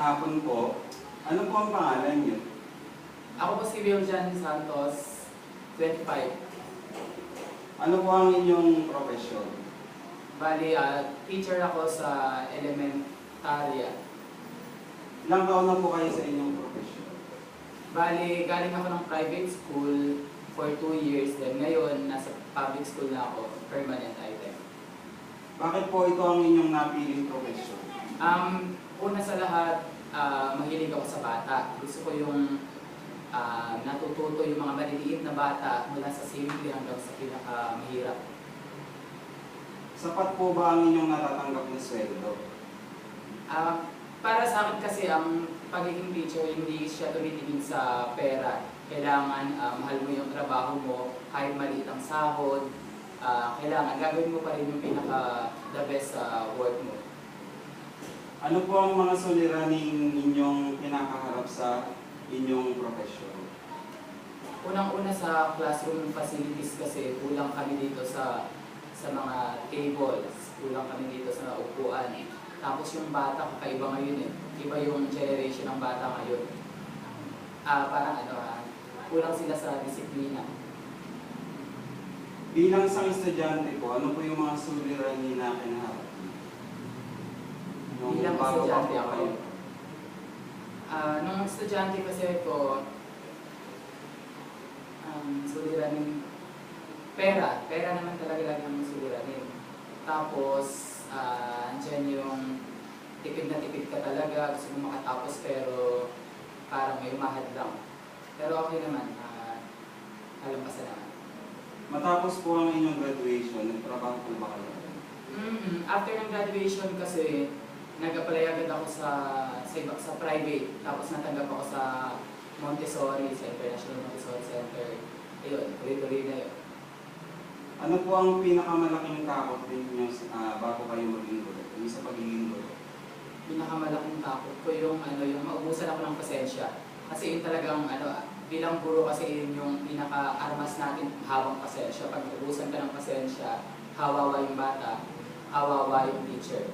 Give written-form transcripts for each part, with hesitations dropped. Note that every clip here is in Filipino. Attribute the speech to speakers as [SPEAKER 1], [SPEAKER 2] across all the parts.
[SPEAKER 1] Hapon po. Ano po ang pangalan niyo?
[SPEAKER 2] Ako po si Wiljan Santos, 25.
[SPEAKER 1] Ano po ang inyong profesyon?
[SPEAKER 2] Bali, teacher ako sa elementarya.
[SPEAKER 1] Ilang taon na po kayo sa inyong profesyon?
[SPEAKER 2] Bali, galing ako ng private school for 2 years. Then ngayon, nasa public school na ako, permanent item.
[SPEAKER 1] Bakit po ito ang inyong napiling profesyon?
[SPEAKER 2] Una sa lahat, mahilig ako sa bata. Gusto ko yung natututo yung mga maliliit na bata mula sa simple hanggang sa pinakamahirap.
[SPEAKER 1] Sapat po ba ang inyong natatanggap na sweldo?
[SPEAKER 2] Para sa akin kasi ang pagiging teacher, hindi siya tumitingin sa pera. Kailangan mahal mo yung trabaho mo, kahit maliit ang sahod, kailangan gagawin mo pa rin yung the best sa work mo.
[SPEAKER 1] Ano po ang mga suliraning inyong pinakaharap sa inyong profesyon?
[SPEAKER 2] Unang-una sa classroom facilities kasi kulang kami dito sa mga tables, kulang kami dito sa upuan. Tapos yung bata, kakaiba ngayon eh. Iba yung generation ng bata ngayon. Kulang sila sa disiplina.
[SPEAKER 1] Bilang isang estudyante po, ano po yung mga suliranin na kinaharap?
[SPEAKER 2] Bilang estudyante ako. Nung estudyante kasi ko, suliranin, pera naman talaga lagi ang suliranin. Tapos, andyan yung tipid na tipid ka talaga, gusto mo makatapos pero parang may umahad lang. Pero okay naman, alampasan naman.
[SPEAKER 1] Matapos po ang inyong graduation, nagtrabaho po ba kayo?
[SPEAKER 2] After ng graduation kasi, nag-apply agad ako sa private, tapos natanggap ako sa Montessori, sa International Montessori Center. Ayun, tuloy-tuloy na yun.
[SPEAKER 1] Ano po ang pinakamalaking takot ninyo bago kayo maging guro? Yung sa pagiging guro?
[SPEAKER 2] Pinakamalaking takot ko yung maubusan ako ng pasensya. Kasi yun talagang bilang guro kasi yun yung pinaka-armas natin hawang pasensya. Pag maubusan ka ng pasensya, hawawa yung bata, hawawa yung teacher.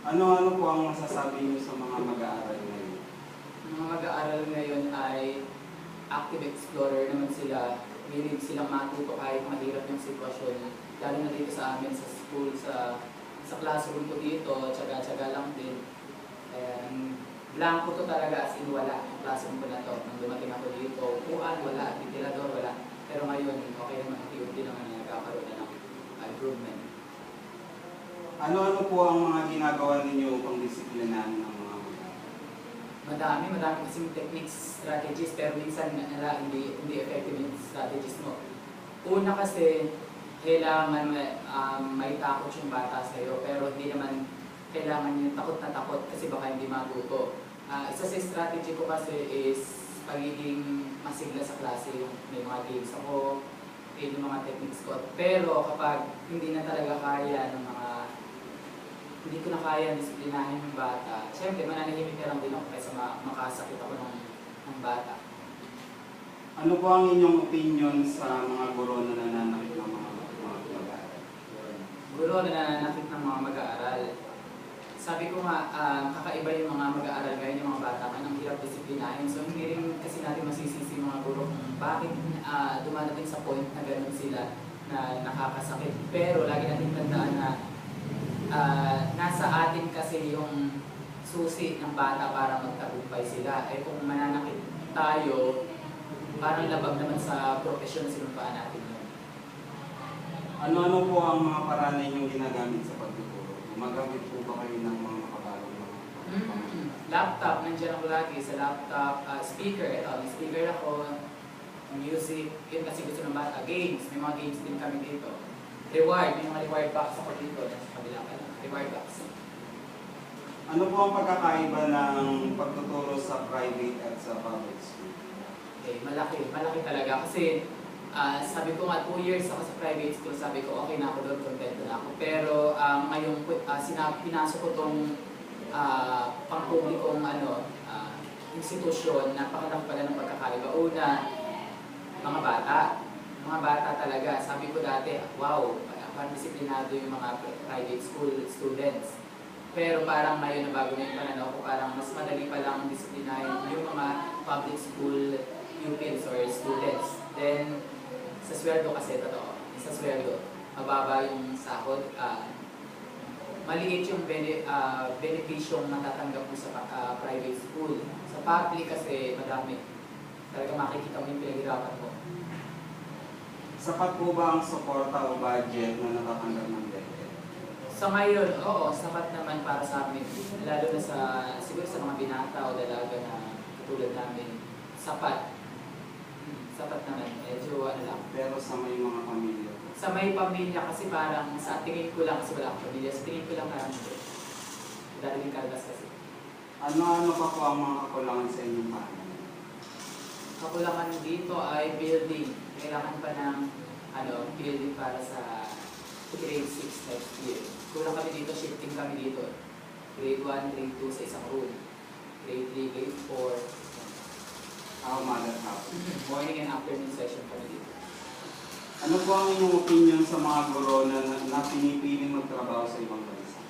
[SPEAKER 1] Ano po ang masasabi niyo sa mga mag-aaral ngayon?
[SPEAKER 2] Mga mag-aaral ngayon ay active explorer naman sila. Willing silang matuto kahit mahirap yung sitwasyon. Lalo na dito sa amin sa school, sa classroom ko dito, tsaga-tsaga lang din. Blanco to talaga, as in wala yung classroom ko na to. Nung dumating ako dito, upuan, wala, ventilador, wala. Pero ngayon, okay naman, unti-unti naman nagkakaroon na ng improvement.
[SPEAKER 1] Ano-ano po ang mga ginagawa ninyo upang disiplinahin ang mga
[SPEAKER 2] Madami kasing techniques, strategies, pero minsan hindi effective yung strategies mo. Una kasi, kailangan may takot yung bata sa'yo, pero hindi naman kailangan yung takot na takot kasi baka hindi matuto. Isa sa strategy ko kasi is pagiging masigla sa klase, may mga games ako, yung mga techniques ko. Pero kapag hindi na talaga kaya hindi ko na kaya disiplinahin yung bata, siyempre mananahimik na lang din ako kaysa makasakit ako ng bata.
[SPEAKER 1] Ano po ang inyong opinion sa mga guro na nananakit ng mga mag-aaral?
[SPEAKER 2] Guro na nananakit ng mga mag-aaral. Sabi ko nga, kakaiba yung mga mag-aaral ngayon, yung mga bata ngayon, ang hirap disiplinahin. So hindi rin kasi natin masisisi yung mga guro kung bakit dumadating sa point na gano'n sila na nakakasakit. Pero lagi natin tandaan na nasa atin kasi yung susi ng bata para magtagumpay sila. Kung mananakit tayo, parang labag naman sa profesyon na sinumpaan natin yun.
[SPEAKER 1] Ano-ano po ang mga paraan na inyong ginagamit sa pagtuturo? Gumagamit po ba kayo ng mga makabalong
[SPEAKER 2] Laptop, nandiyan ako lagi sa laptop. Speaker, may speaker ako. Music, yun kasi gusto ng bata. Games, may mga games din kami dito. Reward, may mga reward box ako dito. Nasa kabilang reward box.
[SPEAKER 1] Ano po ang pagkakaiba ng pagtuturo sa private at sa public school?
[SPEAKER 2] Okay, malaki talaga. Kasi sabi ko nga 2 years ako sa private school, sabi ko okay na ako doon, contento na ako. Pero ngayong pinasok ko itong pang-publikong institusyon, napakalaki pala ng pagkakaiba. Una, mga bata talaga. Sabi ko dati, wow, parang disiplinado yung mga private school students. Pero parang ngayon na bago na yung pananaw ko, parang mas madali palang disiplinahin yung mga public school pupils or students. Then, sa sweldo kasi, totoo, sa sweldo, mababa yung sahod, maliit yung benepisyong matatanggap mo sa private school. Sa public kasi, madami. Talaga makikita mo yung pinaghirapan mo.
[SPEAKER 1] Sapat po ba ang suporta o budget na natatanggap ng DepEd?
[SPEAKER 2] Sa ngayon, oo, sapat naman para sa amin. Lalo na siguro sa mga binata o dalaga na katulad namin, sapat. Sapat naman, medyo ano lang.
[SPEAKER 1] Pero sa may mga pamilya po?
[SPEAKER 2] Sa may pamilya kasi parang, sa tingin ko lang kasi wala akong pamilya, sa tingin ko lang parang hindi. Dahil yung kargas kasi.
[SPEAKER 1] Ano-ano pa po ang mga kakulangan sa inyong panig?
[SPEAKER 2] Kakulangan dito ay building. Kailangan pa ng building para sa grade 6 next year. Kulang kami dito, shifting kami dito. Grade 1, grade 2 sa isang room. Grade 3, grade 4.
[SPEAKER 1] Mother house.
[SPEAKER 2] Morning and afternoon session kami dito.
[SPEAKER 1] Ano po ang inyong opinion sa mga guro na pinipiling magtrabaho sa ibang bansa?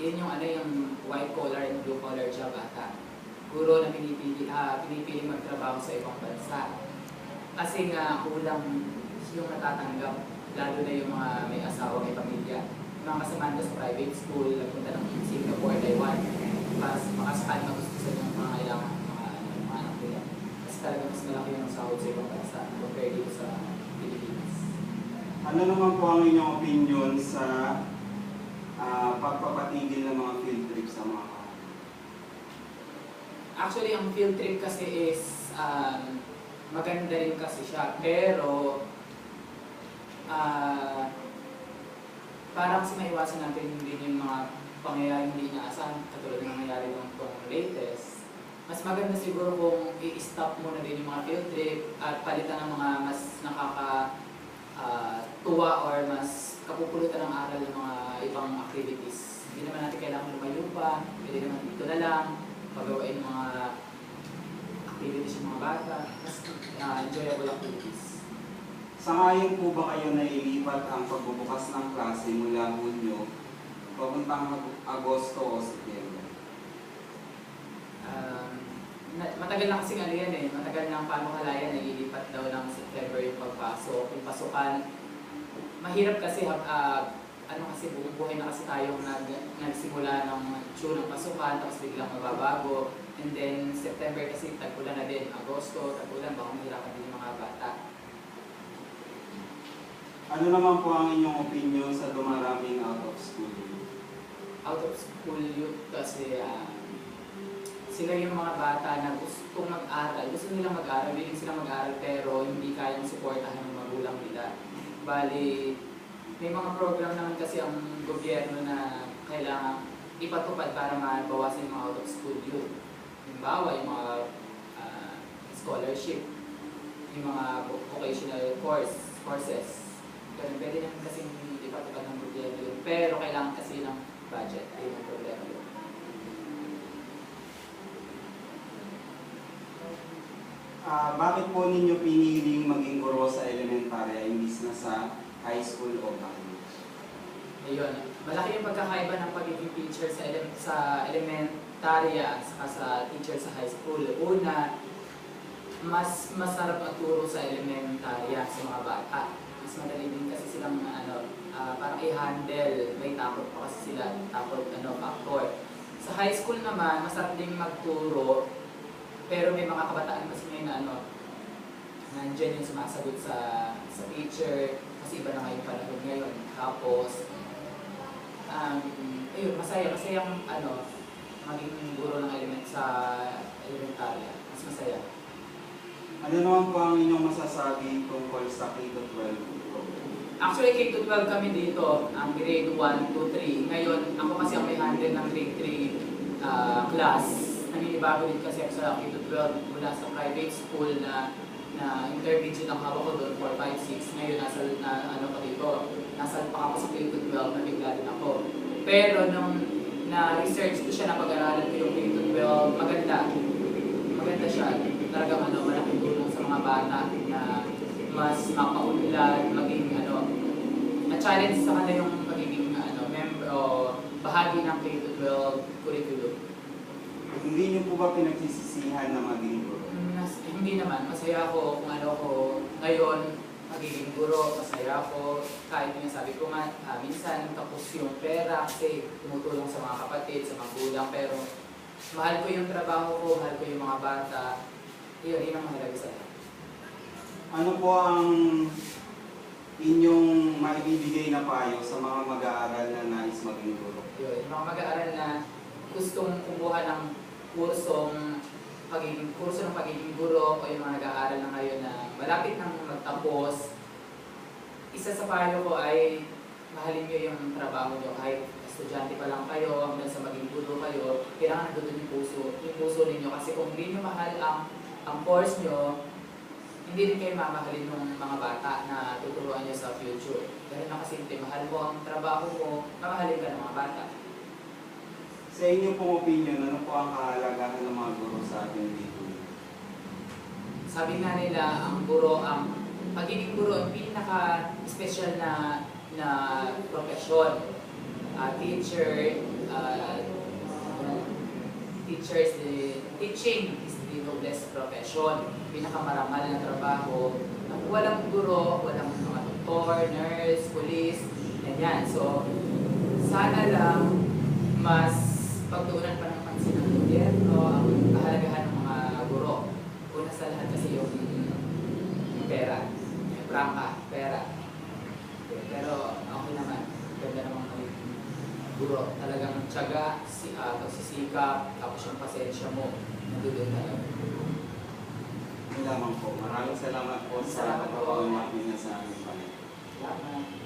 [SPEAKER 2] Yun yung yung white collar and blue collar job ata. Guro na pinipili magtrabaho sa ibang bansa. Kasi nga kulang yung natatanggap, lalo na yung mga may asawa, may pamilya. Yung mga kasamahan ko sa private school, nagpunta ng Singapore, Taiwan, makasakal na gusto sa yung mga kailangan, mga anak nila. Kasi talaga mas malaki yung sahod sa ibang bansa compared dito sa Pilipinas.
[SPEAKER 1] Ano naman po ang inyong opinion sa pagpapatigil ng mga field trips sa mga
[SPEAKER 2] Actually, ang field trip kasi is maganda rin kasi siya, pero parang kasi maiwasan natin din yung mga pangyayaring hindi inaasahan, katulad ng nangyayari ng latest. Mas maganda siguro kung i-stop mo na din yung mga field trip at palitan ng mga mas nakakatuwa or mas kapupulutan ng aral ng mga ibang activities. Hindi naman natin kailangan lumayo pa, pwede naman dito na lang, pagawain mga activities yung mga bata, mas enjoyable activities.
[SPEAKER 1] Sangayon po ba kayo na ilipat ang pagbubukas ng klase mula Hunyo papuntang Agosto o Setyembre?
[SPEAKER 2] Matagal na kasing yan matagal na ang pamahalaan na ilipat daw ng September yung pagpasok, yung pasukan. Mahirap kasi kasi buhay na kasi tayong nagsimula ng June ng pasukan, tapos biglang mababago. And then September kasi tag-ulan na din, Agosto, tag-ulan, baka mahirapan din yung mga bata.
[SPEAKER 1] Ano naman po ang inyong opinion sa dumaraming out of school youth?
[SPEAKER 2] Out of school youth kasi sila yung mga bata na gusto mag-aral, gusto nilang mag-aral, willing silang mag-aral pero hindi kayang suportahan ng magulang nila. Bali, may mga program naman kasi ang gobyerno na kailangan ipatupad para mabawasan yung mga out of school youth. Halimbawa, yung mga scholarship, yung mga vocational courses. Ganun, pwede naman kasi ipatupad ng gobyerno yun. Pero kailangan kasi ng budget, ayun ang problema yun.
[SPEAKER 1] Bakit po ninyo piniling maging guro sa elementarya imbis na sa high school o college?
[SPEAKER 2] Ayun, malaki yung pagkakaiba ng pagiging teacher sa elementarya at sa teacher sa high school. Una, mas masarap magturo sa elementarya sa mga bata. Mas madali din kasi silang parang i-handle, may takot pa kasi sila, takot factor. Sa high school naman, masarap din magturo, pero may mga kabataan kasi ngayon na nandyan yung sumasagot sa teacher, kasi iba na nga yung panahon ngayon. Tapos, ayun, masayang maging guro ng sa elementarya. Mas masaya.
[SPEAKER 1] Ano naman po ang inyong masasabi tungkol sa K-12 program?
[SPEAKER 2] Actually, K-12 kami dito, ang grade 1 to 3. Ngayon, ako kasi ang may handle ng grade 3 class. Naninibago din kasi ako sa K-12 mula sa private school na intermediate ang hawak ko doon, 4, 5, 6. Ngayon, nasa pa ako sa K-12, nabigla din ako. Pero nung na-research ko siya, napag-aralan ko yung K-12, maganda siya. Talagang malaking tulong sa mga bata na mas makaunlad, maging na-challenge sa kanila yung pagiging member o bahagi ng K-12 curriculum.
[SPEAKER 1] Hindi niyo po ba pinagsisisihan na maging guro?
[SPEAKER 2] Hindi naman. Masaya ako kung ano ko ngayon magiging guro. Masaya ako. Kahit yung sabi ko nga, minsan tapos yung pera kasi tumutulong sa mga kapatid, sa magulang. Pero mahal ko yung trabaho ko, mahal ko yung mga bata. Yun ang mahalaga sa akin.
[SPEAKER 1] Ano po ang inyong maibibigay na payo sa mga mag-aaral na nais maging guro?
[SPEAKER 2] Yun, yung mga mag-aaral na gustong kumuha ng kurso ng pagiging guro o yung mga nag-aaral na ngayon na malapit nang magtapos, isa sa payo ko ay mahalin nyo yung trabaho nyo. Kahit estudyante pa lang kayo, hanggang sa maging guro kayo, kailangan nandun yung puso ninyo. Kasi kung hindi nyo mahal ang course nyo, hindi rin kayo mamahalin ng mga bata na tuturuan nyo sa future. Dahil nakasimple, mahal mo ang trabaho mo, mamahalin ka ng mga bata.
[SPEAKER 1] Sa inyong pong opinion, ano po ang kahalagahan ng mga guro sa ating dito?
[SPEAKER 2] Sabi nga nila, ang pagiging guro, ang pinaka-special na profesyon. Teaching is the noblest profession. Pinakamarangal na trabaho. Walang guro, walang mga doktor, nurse, police, ganyan. So, sana lang mas pagtuunan pa ng pansin ng gobyerno ang kahalagahan ng mga guro. Una sa lahat kasi yung pera, yung prangka, pera. Okay, pero okay naman, ganda naman ng guro. Talagang tiyaga, pagsisikap, tapos yung pasensya mo, nandun talaga.
[SPEAKER 1] Yun lamang po. Maraming salamat po sa pagpapaunawa niya sa aming panay.
[SPEAKER 2] Salamat.